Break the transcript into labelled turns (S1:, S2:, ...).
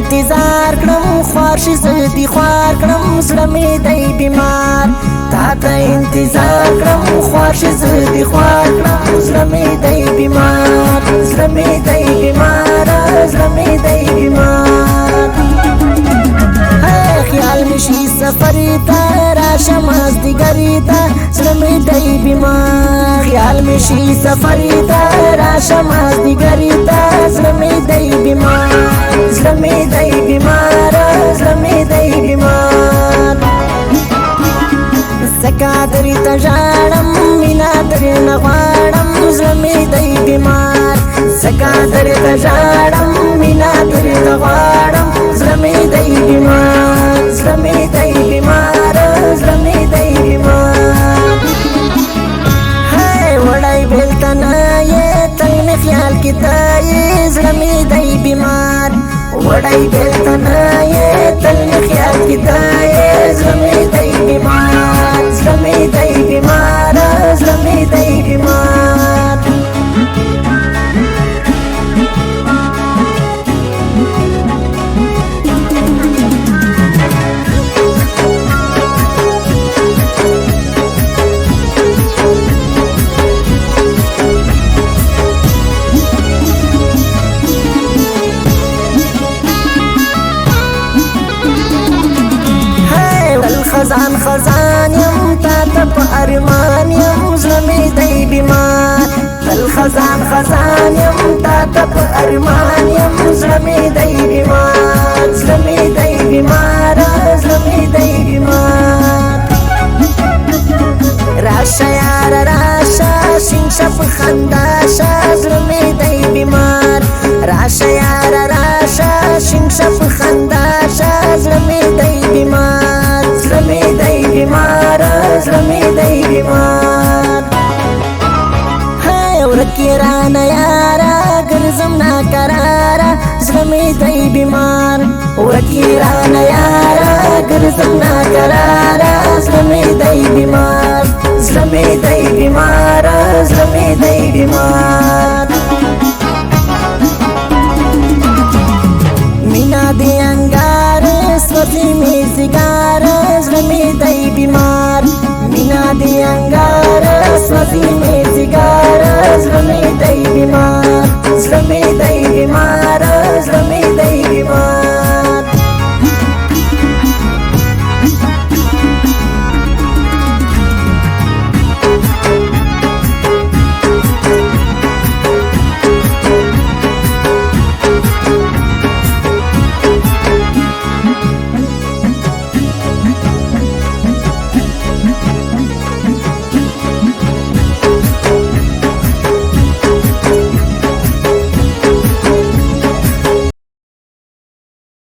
S1: انتظار کړم خوار شي زه دې خوار کړم زړه مې دی بیمار تا ته انتظار کړم خوار شي زه دې خوار کړم زړه مې دی بیمار زړه مې دی بیمار زړه مې دی بیمار خیال مې شي سفر ته راشه مازدیګر ته زړه مې دی بیمار خیال مې شي سفر ته راشه مازدیګر ته زړه مې دی بیمار زړه مې دی بیمار زړه مې دی بیمار زکه درې ته ژاړم مینه درنه غواړم زړه مې دی بیمار زکه درې ته ژاړم مینه درنه غواړم زړه مې دی بیمار زړه مې دی بیمار زړه مې دی بیمار وړای بېلته نه یې تل مې خیال کې ته یې زړه مې دی بیمار وړای بېلته نه یې تل مې خیال کې ته یې زړه مې دی بیمار زړه مې دی بیمار زړه مې دی بیمار خزان خزان یم تا ته په ارمان یم زړه مې دی بیمار تل خزان خزان یم تا ته په ارمان یم زړه مې دی بیمار زړه مې دی بیمار زړه مې دی بیمار راشه یاره راشه شین شه په خندا شه زړه مې دی بیمار راشه یاره راشه شین شه په خندا شه زړه مې دی بیمار زړه مې دی بیمار زړه مې دی بیمار ورکې رانه یاره ګرځم ناکراره زړه مې دی بیمار ورکې رانه یاره ګرځم ناکراره زړه مې دی بیمار زړه مې دی بیمار زړه مې دی بیمار